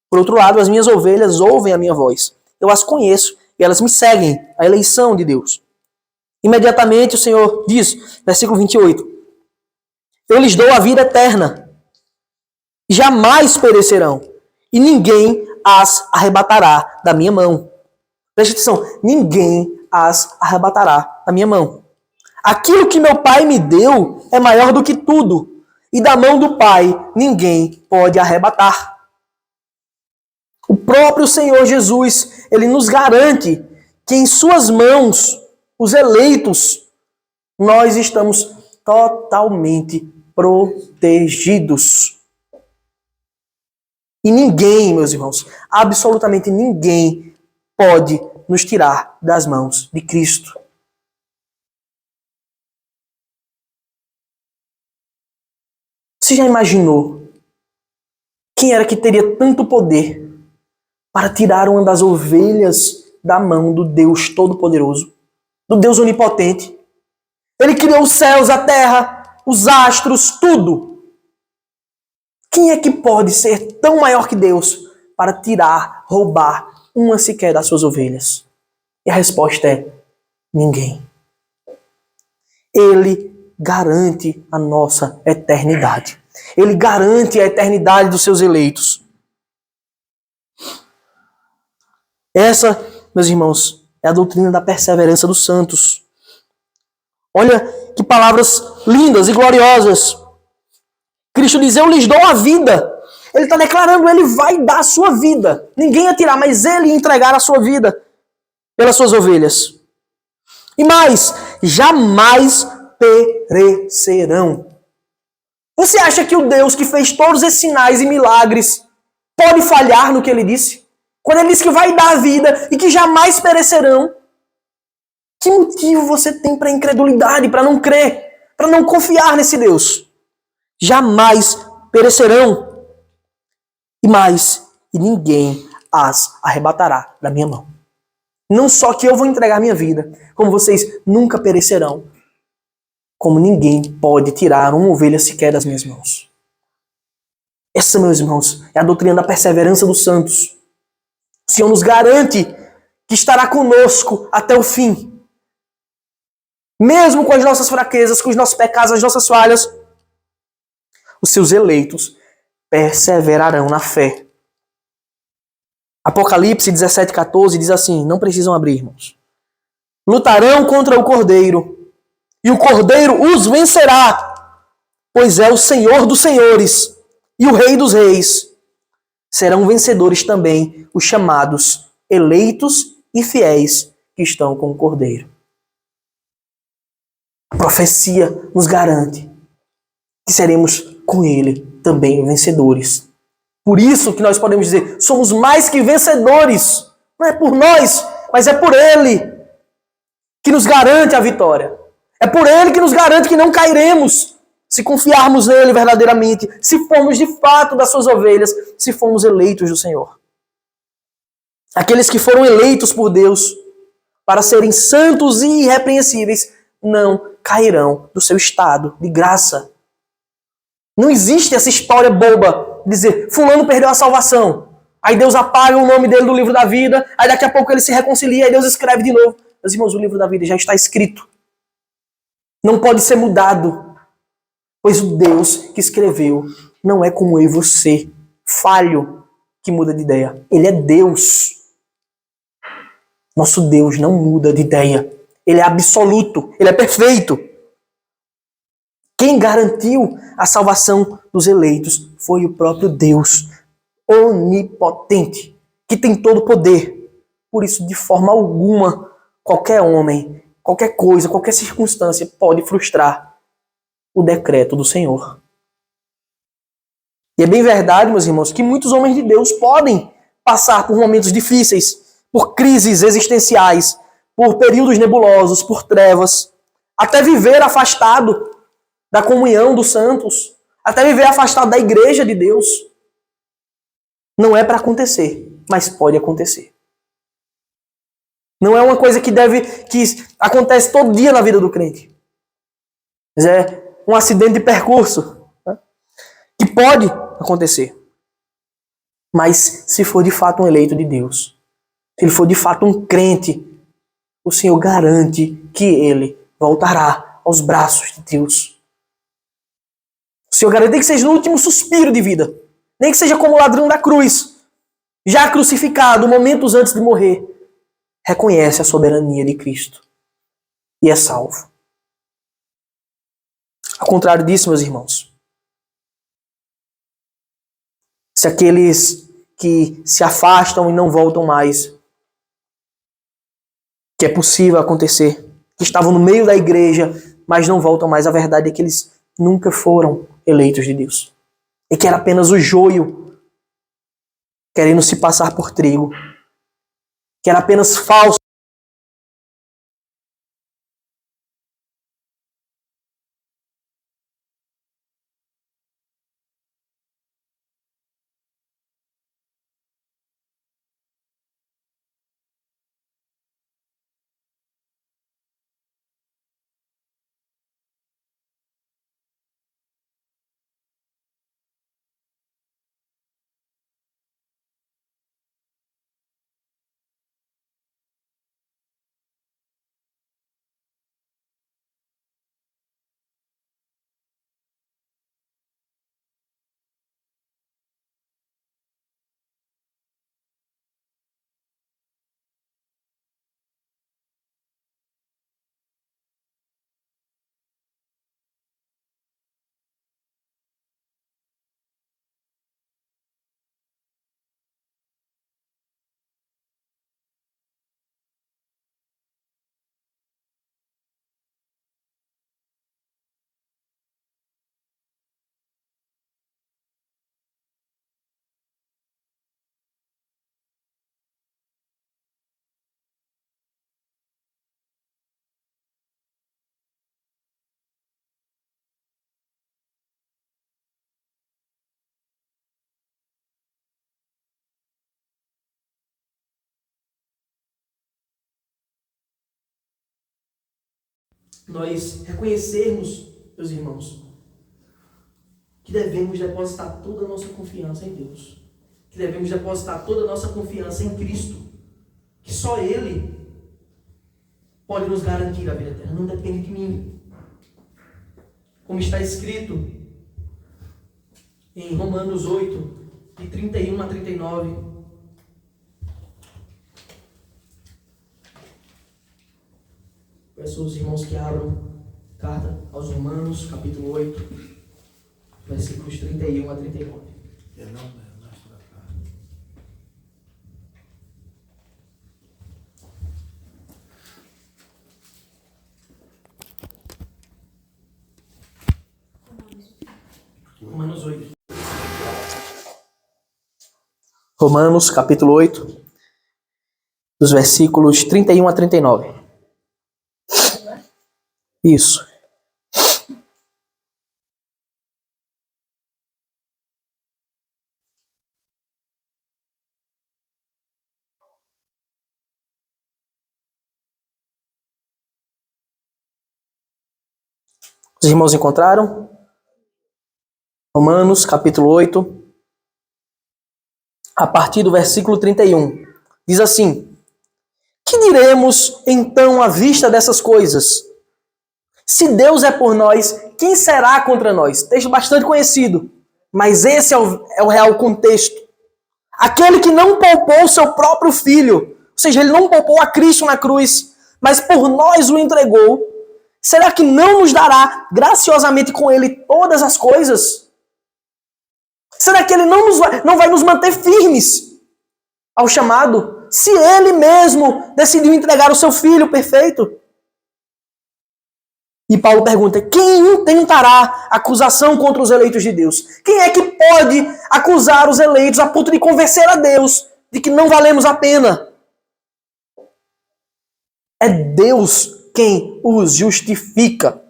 Por outro lado, as minhas ovelhas ouvem a minha voz. Eu as conheço e elas me seguem, a eleição de Deus. Imediatamente o Senhor diz, versículo 28, eu lhes dou a vida eterna. Jamais perecerão e ninguém as arrebatará da minha mão. Preste atenção, ninguém as arrebatará da minha mão. Aquilo que meu Pai me deu é maior do que tudo, e da mão do Pai ninguém pode arrebatar. O próprio Senhor Jesus, Ele nos garante que em suas mãos, os eleitos, nós estamos totalmente protegidos. E ninguém, meus irmãos, absolutamente ninguém pode nos tirar das mãos de Cristo. Você já imaginou quem era que teria tanto poder para tirar uma das ovelhas da mão do Deus Todo-Poderoso, do Deus Onipotente? Ele criou os céus, a terra, os astros, tudo. Quem é que pode ser tão maior que Deus para tirar, roubar uma sequer das suas ovelhas? E a resposta é: ninguém. Ele garante a nossa eternidade. Ele garante a eternidade dos seus eleitos. Essa, meus irmãos, é a doutrina da perseverança dos santos. Olha que palavras lindas e gloriosas. Cristo diz, eu lhes dou a vida. Ele está declarando, ele vai dar a sua vida. Ninguém ia tirar, mas ele ia entregar a sua vida pelas suas ovelhas. E mais, jamais perecerão. Você acha que o Deus que fez todos esses sinais e milagres pode falhar no que ele disse? Quando ele disse que vai dar a vida e que jamais perecerão? Que motivo você tem para incredulidade, para não crer, para não confiar nesse Deus? Jamais perecerão. E mais, e ninguém as arrebatará da minha mão. Não só que eu vou entregar minha vida, como vocês nunca perecerão, como ninguém pode tirar uma ovelha sequer das minhas mãos. Essa, meus irmãos, é a doutrina da perseverança dos santos. O Senhor nos garante que estará conosco até o fim. Mesmo com as nossas fraquezas, com os nossos pecados, as nossas falhas, os seus eleitos perseverarão na fé. Apocalipse 17:14 diz assim, não precisam abrir, irmãos. Lutarão contra o Cordeiro, e o Cordeiro os vencerá, pois é o Senhor dos senhores e o Rei dos reis. Serão vencedores também os chamados, eleitos e fiéis que estão com o Cordeiro. A profecia nos garante que seremos com ele também vencedores. Por isso que nós podemos dizer, somos mais que vencedores. Não é por nós, mas é por ele. que nos garante a vitória. É por Ele que nos garante que não cairemos, se confiarmos nele verdadeiramente, se formos de fato das suas ovelhas, se formos eleitos do Senhor. Aqueles que foram eleitos por Deus para serem santos e irrepreensíveis não cairão do seu estado de graça. Não existe essa história boba de dizer fulano perdeu a salvação. Aí Deus apaga o nome dele do livro da vida, aí daqui a pouco ele se reconcilia, aí Deus escreve de novo. Meus irmãos, o livro da vida já está escrito. Não pode ser mudado. Pois o Deus que escreveu não é como eu e você, falho, que muda de ideia. Ele é Deus. Nosso Deus não muda de ideia. Ele é absoluto, ele é perfeito. Quem garantiu a salvação dos eleitos foi o próprio Deus, onipotente, que tem todo o poder. Por isso, de forma alguma, qualquer homem, qualquer coisa, qualquer circunstância pode frustrar o decreto do Senhor. E é bem verdade, meus irmãos, que muitos homens de Deus podem passar por momentos difíceis, por crises existenciais, por períodos nebulosos, por trevas, até viver afastado da comunhão dos santos, até viver afastado da igreja de Deus. Não é para acontecer, mas pode acontecer. Não é uma coisa que acontece todo dia na vida do crente. Mas é um acidente de percurso, né, que pode acontecer. Mas se for de fato um eleito de Deus, se ele for de fato um crente, o Senhor garante que ele voltará aos braços de Deus. O Senhor garante que seja no último suspiro de vida, nem que seja como o ladrão da cruz, já crucificado, momentos antes de morrer, reconhece a soberania de Cristo e é salvo. Ao contrário disso, meus irmãos, se aqueles que se afastam e não voltam mais, que é possível acontecer, que estavam no meio da igreja, mas não voltam mais, a verdade é que eles nunca foram eleitos de Deus. E que era apenas o joio querendo se passar por trigo, que era apenas falso. Nós reconhecermos, meus irmãos, que devemos depositar toda a nossa confiança em Deus, que devemos depositar toda a nossa confiança em Cristo, que só Ele pode nos garantir a vida eterna, não depende de mim. Como está escrito em Romanos 8, de 31 a 39, peço aos irmãos que abram carta aos Romanos, capítulo 8, versículos 31 a 39. Romanos 8. Romanos, capítulo 8, dos versículos 31 a 39. Isso. Os irmãos encontraram? Romanos, capítulo 8, a partir do versículo 31. Diz assim: que diremos então à vista dessas coisas? Se Deus é por nós, quem será contra nós? Texto bastante conhecido, mas esse é o real contexto. Aquele que não poupou seu próprio filho, ou seja, ele não poupou a Cristo na cruz, mas por nós o entregou, será que não nos dará graciosamente com ele todas as coisas? Será que ele não vai nos manter firmes ao chamado, se ele mesmo decidiu entregar o seu filho perfeito? E Paulo pergunta: quem intentará acusação contra os eleitos de Deus? Quem é que pode acusar os eleitos a ponto de convencer a Deus de que não valemos a pena? É Deus quem os justifica.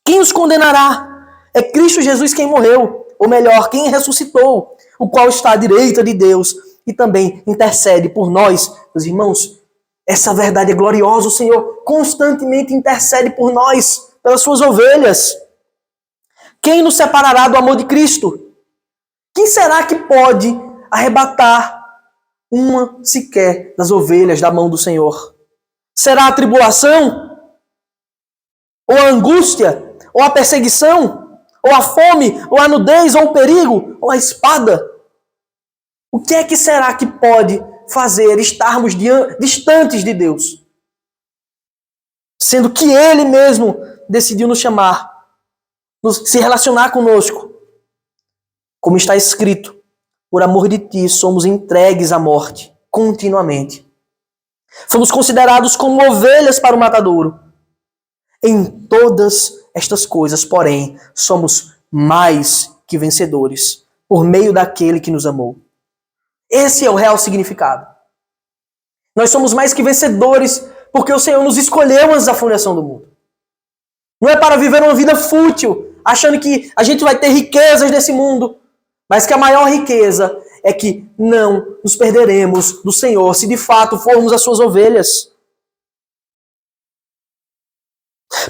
Quem os condenará? É Cristo Jesus quem morreu, ou melhor, quem ressuscitou, o qual está à direita de Deus e também intercede por nós, meus irmãos. Essa verdade é gloriosa. O Senhor constantemente intercede por nós, pelas suas ovelhas. Quem nos separará do amor de Cristo? Quem será que pode arrebatar uma sequer das ovelhas da mão do Senhor? Será a tribulação? Ou a angústia? Ou a perseguição? Ou a fome? Ou a nudez? Ou o perigo? Ou a espada? O que é que será que pode fazer estarmos distantes de Deus? Sendo que Ele mesmo decidiu nos chamar, se relacionar conosco. Como está escrito: por amor de ti somos entregues à morte continuamente. Fomos considerados como ovelhas para o matadouro. Em todas estas coisas, porém, somos mais que vencedores, por meio daquele que nos amou. Esse é o real significado. Nós somos mais que vencedores porque o Senhor nos escolheu antes da fundação do mundo. Não é para viver uma vida fútil, achando que a gente vai ter riquezas desse mundo, mas que a maior riqueza é que não nos perderemos do Senhor se de fato formos as suas ovelhas.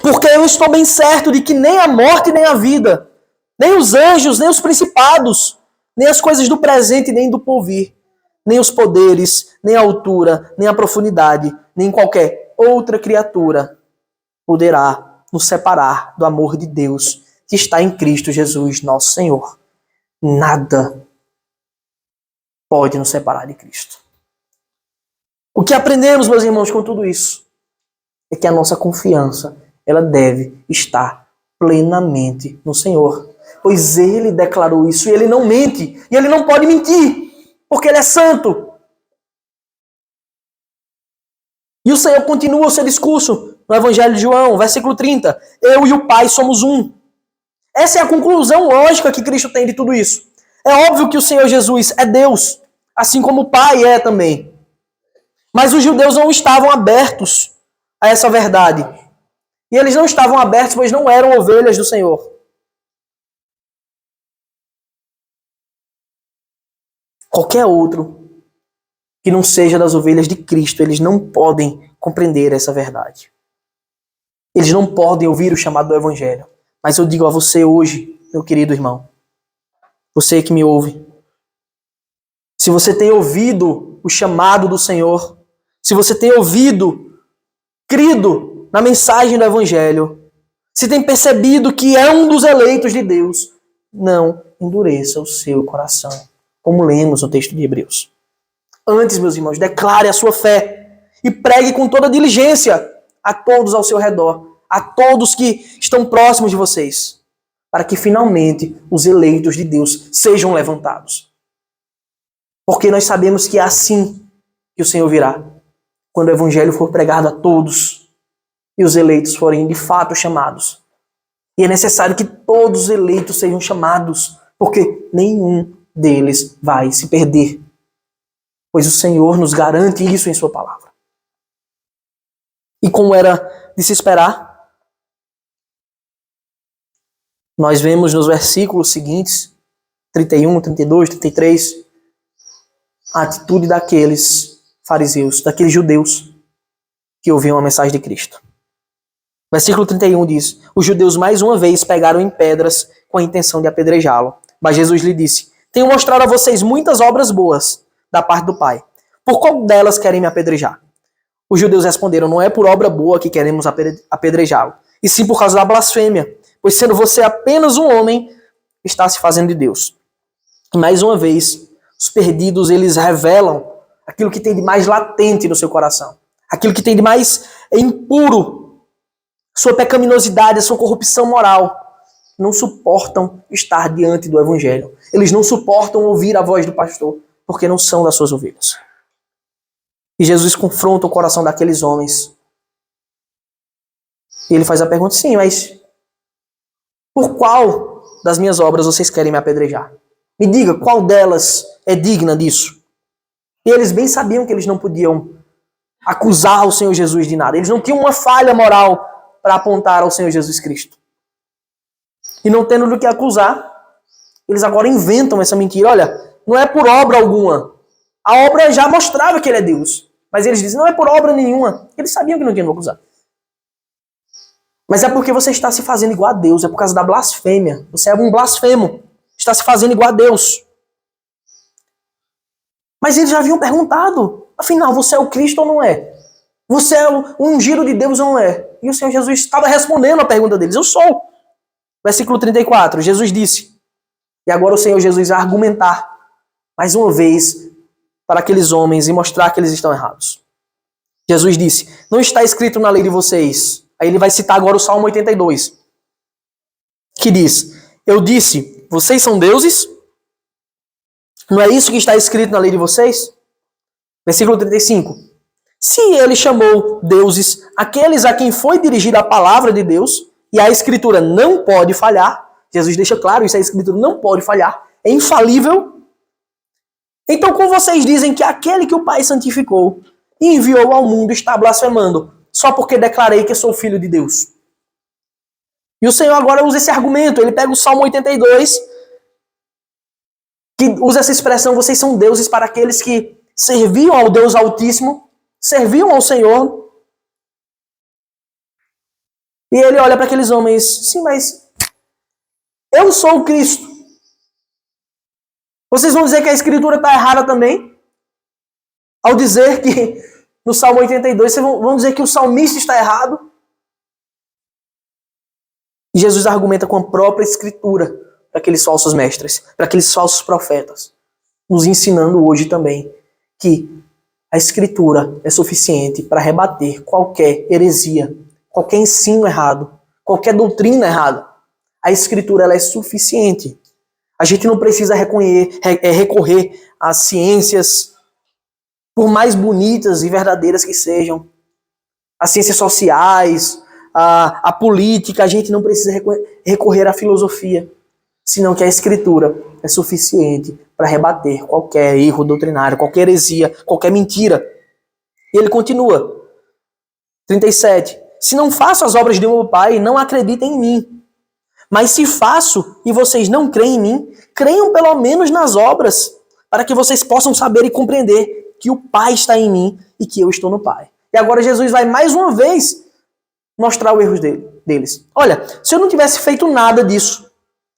Porque eu estou bem certo de que nem a morte nem a vida, nem os anjos, nem os principados, nem as coisas do presente nem do porvir, nem os poderes, nem a altura, nem a profundidade, nem qualquer outra criatura poderá nos separar do amor de Deus que está em Cristo Jesus, nosso Senhor. Nada pode nos separar de Cristo. O que aprendemos, meus irmãos, com tudo isso é que a nossa confiança, ela deve estar plenamente no Senhor. Pois Ele declarou isso e Ele não mente. E Ele não pode mentir, porque Ele é santo. E o Senhor continua o seu discurso no Evangelho de João, versículo 30. Eu e o Pai somos um. Essa é a conclusão lógica que Cristo tem de tudo isso. É óbvio que o Senhor Jesus é Deus, assim como o Pai é também. Mas os judeus não estavam abertos a essa verdade. E eles não estavam abertos, pois não eram ovelhas do Senhor. Qualquer outro que não seja das ovelhas de Cristo, eles não podem compreender essa verdade. Eles não podem ouvir o chamado do Evangelho. Mas eu digo a você hoje, meu querido irmão, você que me ouve, se você tem ouvido o chamado do Senhor, se você tem ouvido, crido na mensagem do Evangelho, se tem percebido que é um dos eleitos de Deus, não endureça o seu coração, como lemos no texto de Hebreus. Antes, meus irmãos, declare a sua fé e pregue com toda diligência a todos ao seu redor, a todos que estão próximos de vocês, para que finalmente os eleitos de Deus sejam levantados. Porque nós sabemos que é assim que o Senhor virá, quando o Evangelho for pregado a todos e os eleitos forem de fato chamados. E é necessário que todos os eleitos sejam chamados, porque nenhum deles vai se perder. Pois o Senhor nos garante isso em sua palavra. E como era de se esperar, Nós vemos nos versículos seguintes, 31, 32, 33, a atitude daqueles fariseus, daqueles judeus que ouviam a mensagem de Cristo. Versículo 31 diz: os judeus mais uma vez pegaram em pedras com a intenção de apedrejá-lo. Mas Jesus lhe disse: tenho mostrado a vocês muitas obras boas da parte do Pai. Por qual delas querem me apedrejar? Os judeus responderam: não é por obra boa que queremos apedrejá-lo, e sim por causa da blasfêmia, pois sendo você apenas um homem, está se fazendo de Deus. E mais uma vez, os perdidos, eles revelam aquilo que tem de mais latente no seu coração, aquilo que tem de mais impuro, sua pecaminosidade, a sua corrupção moral. Não suportam estar diante do Evangelho. Eles não suportam ouvir a voz do pastor, porque não são das suas ovelhas. E Jesus confronta o coração daqueles homens. E ele faz a pergunta: sim, mas por qual das minhas obras vocês querem me apedrejar? Me diga, qual delas é digna disso? E eles bem sabiam que eles não podiam acusar o Senhor Jesus de nada. Eles não tinham uma falha moral para apontar ao Senhor Jesus Cristo. E não tendo do que acusar, eles agora inventam essa mentira. Olha, não é por obra alguma. A obra já mostrava que ele é Deus. Mas eles dizem: não é por obra nenhuma. Eles sabiam que não tinham que acusar. Mas é porque você está se fazendo igual a Deus. É por causa da blasfêmia. Você é um blasfemo. Está se fazendo igual a Deus. Mas eles já haviam perguntado: afinal, você é o Cristo ou não é? Você é o ungido de Deus ou não é? E o Senhor Jesus estava respondendo a pergunta deles: eu sou. Versículo 34, Jesus disse, e agora o Senhor Jesus vai argumentar mais uma vez para aqueles homens e mostrar que eles estão errados. Jesus disse: não está escrito na lei de vocês. Aí ele vai citar agora o Salmo 82, que diz: eu disse, vocês são deuses? Não é isso que está escrito na lei de vocês? Versículo 35. Se ele chamou deuses aqueles a quem foi dirigida a palavra de Deus, e a Escritura não pode falhar, Jesus deixa claro isso, a Escritura não pode falhar, é infalível. Então, como vocês dizem que aquele que o Pai santificou e enviou ao mundo está blasfemando, só porque declarei que sou filho de Deus? E o Senhor agora usa esse argumento, ele pega o Salmo 82, que usa essa expressão: vocês são deuses, para aqueles que serviam ao Deus Altíssimo, serviam ao Senhor. E ele olha para aqueles homens: sim, mas eu sou o Cristo. Vocês vão dizer que a Escritura está errada também? Ao dizer que no Salmo 82, vocês vão dizer que o salmista está errado? E Jesus argumenta com a própria Escritura para aqueles falsos mestres, para aqueles falsos profetas, nos ensinando hoje também que a Escritura é suficiente para rebater qualquer heresia, qualquer ensino errado, qualquer doutrina errada. A Escritura ela é suficiente. A gente não precisa recorrer às ciências, por mais bonitas e verdadeiras que sejam, as ciências sociais, a política. A gente não precisa recorrer à filosofia, senão que a Escritura é suficiente para rebater qualquer erro doutrinário, qualquer heresia, qualquer mentira. E ele continua. 37. Se não faço as obras de meu Pai, não acreditem em mim. Mas se faço e vocês não creem em mim, creiam pelo menos nas obras, para que vocês possam saber e compreender que o Pai está em mim e que eu estou no Pai. E agora Jesus vai mais uma vez mostrar os erros deles. Olha, se eu não tivesse feito nada disso,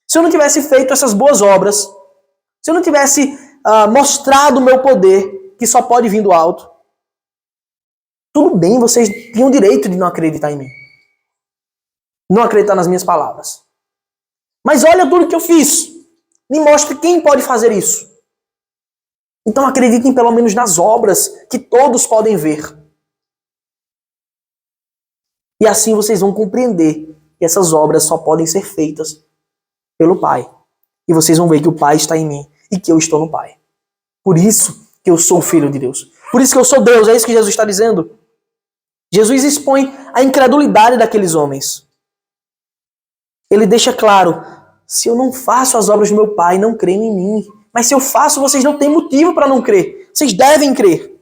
se eu não tivesse feito essas boas obras, se eu não tivesse mostrado o meu poder, que só pode vir do alto, tudo bem, vocês tinham o direito de não acreditar em mim. Não acreditar nas minhas palavras. Mas olha tudo que eu fiz. Me mostre quem pode fazer isso. Então acreditem pelo menos nas obras que todos podem ver. E assim vocês vão compreender que essas obras só podem ser feitas pelo Pai. E vocês vão ver que o Pai está em mim e que eu estou no Pai. Por isso que eu sou o Filho de Deus. Por isso que eu sou Deus. É isso que Jesus está dizendo. Jesus expõe a incredulidade daqueles homens. Ele deixa claro: se eu não faço as obras do meu Pai, não creem em mim. Mas se eu faço, vocês não têm motivo para não crer. Vocês devem crer.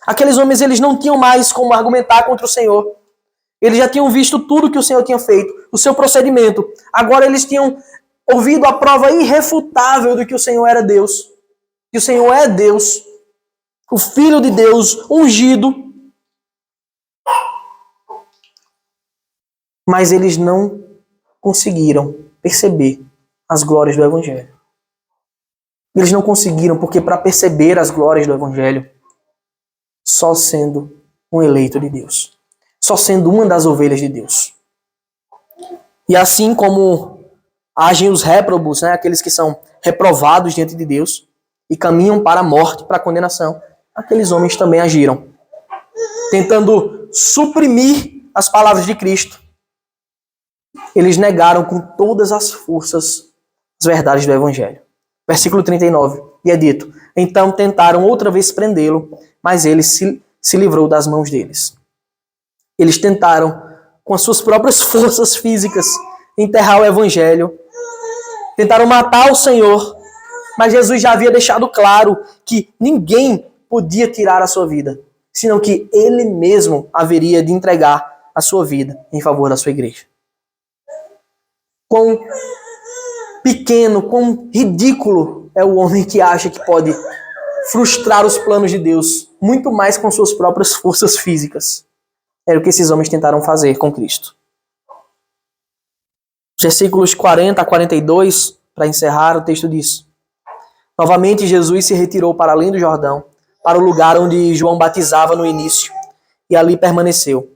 Aqueles homens, eles não tinham mais como argumentar contra o Senhor. Eles já tinham visto tudo que o Senhor tinha feito, o seu procedimento. Agora eles tinham ouvido a prova irrefutável de que o Senhor era Deus. Que o Senhor é Deus, o Filho de Deus, ungido. Mas eles não conseguiram perceber as glórias do Evangelho. Eles não conseguiram, porque para perceber as glórias do Evangelho, só sendo um eleito de Deus, só sendo uma das ovelhas de Deus. E assim como agem os réprobos, né, aqueles que são reprovados diante de Deus e caminham para a morte, para a condenação, aqueles homens também agiram, tentando suprimir as palavras de Cristo. Eles negaram com todas as forças as verdades do Evangelho. Versículo 39, e é dito: então tentaram outra vez prendê-lo, mas ele se livrou das mãos deles. Eles tentaram, com as suas próprias forças físicas, enterrar o Evangelho. Tentaram matar o Senhor, mas Jesus já havia deixado claro que ninguém podia tirar a sua vida, senão que ele mesmo haveria de entregar a sua vida em favor da sua igreja. Quão pequeno, quão ridículo é o homem que acha que pode frustrar os planos de Deus, muito mais com suas próprias forças físicas. Era o que esses homens tentaram fazer com Cristo. Versículos 40 a 42, para encerrar, o texto diz: novamente Jesus se retirou para além do Jordão, para o lugar onde João batizava no início, e ali permaneceu.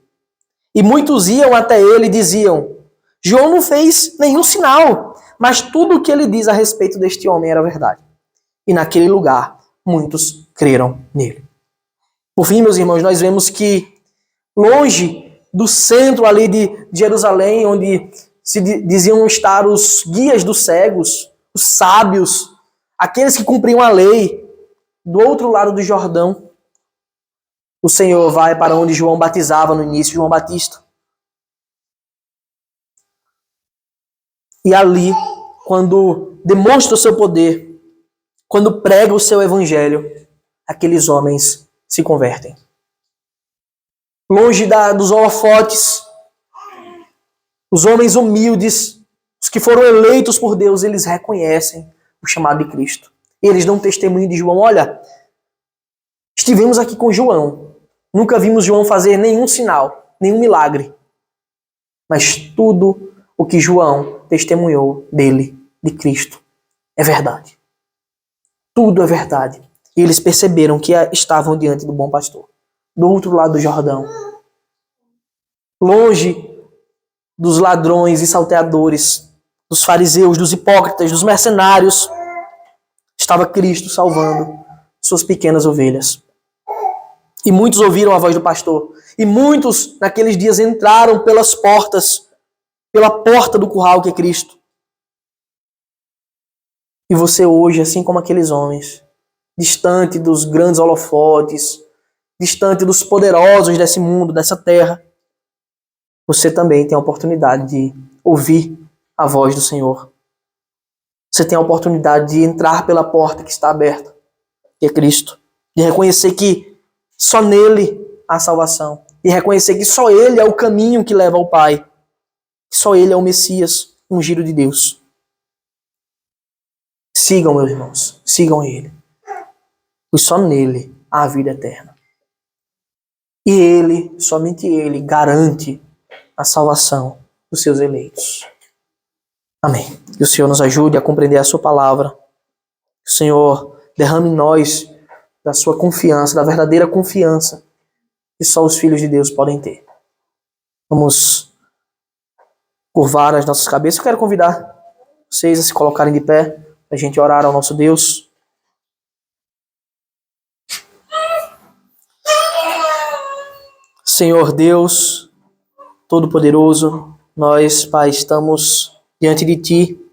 E muitos iam até ele e diziam: João não fez nenhum sinal, mas tudo o que ele diz a respeito deste homem era verdade. E naquele lugar, muitos creram nele. Por fim, meus irmãos, nós vemos que longe do centro ali de Jerusalém, onde se diziam estar os guias dos cegos, os sábios, aqueles que cumpriam a lei, do outro lado do Jordão, o Senhor vai para onde João batizava no início, João Batista. E ali, quando demonstra o seu poder, quando prega o seu evangelho, aqueles homens se convertem. Longe dos holofotes, os homens humildes, os que foram eleitos por Deus, eles reconhecem o chamado de Cristo. E eles dão testemunho de João. Olha, estivemos aqui com João. Nunca vimos João fazer nenhum sinal, nenhum milagre. Mas tudo o que João testemunhou dele, de Cristo, é verdade. Tudo é verdade. E eles perceberam que estavam diante do bom pastor, do outro lado do Jordão. Longe dos ladrões e salteadores, dos fariseus, dos hipócritas, dos mercenários, estava Cristo salvando suas pequenas ovelhas. E muitos ouviram a voz do pastor. E muitos, naqueles dias, entraram pelas portas, pela porta do curral que é Cristo. E você hoje, assim como aqueles homens, distante dos grandes holofotes, distante dos poderosos desse mundo, dessa terra, você também tem a oportunidade de ouvir a voz do Senhor. Você tem a oportunidade de entrar pela porta que está aberta, que é Cristo. De reconhecer que só nele há salvação. E reconhecer que só ele é o caminho que leva ao Pai. Que só ele é o Messias, ungido de Deus. Sigam, meus irmãos. Sigam ele. Pois só nele há a vida eterna. E ele, somente ele, garante a salvação dos seus eleitos. Amém. Que o Senhor nos ajude a compreender a sua palavra. Que o Senhor derrame em nós da sua confiança, da verdadeira confiança que só os filhos de Deus podem ter. Vamos curvar as nossas cabeças. Eu quero convidar vocês a se colocarem de pé para a gente orar ao nosso Deus. Senhor Deus Todo-Poderoso, nós, Pai, estamos diante de Ti.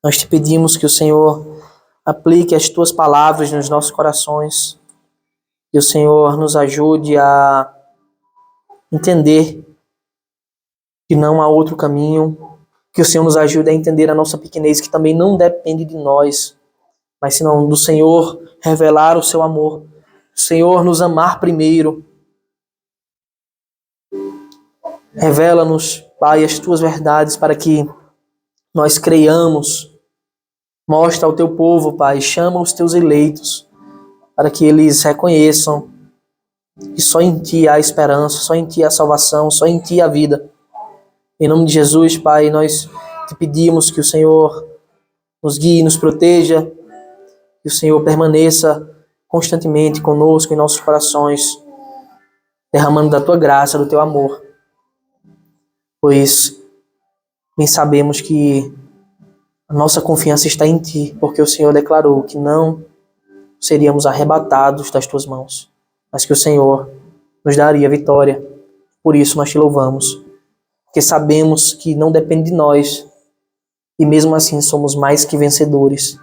Nós te pedimos que o Senhor aplique as Tuas palavras nos nossos corações. Que o Senhor nos ajude a entender que não há outro caminho. Que o Senhor nos ajude a entender a nossa pequenez, que também não depende de nós, mas senão do Senhor revelar o Seu amor. O Senhor nos amar primeiro. Revela-nos, Pai, as tuas verdades para que nós creiamos. Mostra ao teu povo, Pai, chama os teus eleitos para que eles reconheçam que só em Ti há esperança, só em Ti há salvação, só em Ti há vida. Em nome de Jesus, Pai, nós te pedimos que o Senhor nos guie, nos proteja, que o Senhor permaneça constantemente conosco em nossos corações, derramando da Tua graça, do Teu amor. Pois bem sabemos que a nossa confiança está em Ti, porque o Senhor declarou que não seríamos arrebatados das Tuas mãos, mas que o Senhor nos daria vitória. Por isso nós Te louvamos, porque sabemos que não depende de nós, e mesmo assim somos mais que vencedores,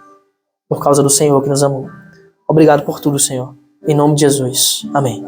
por causa do Senhor que nos amou. Obrigado por tudo, Senhor. Em nome de Jesus. Amém.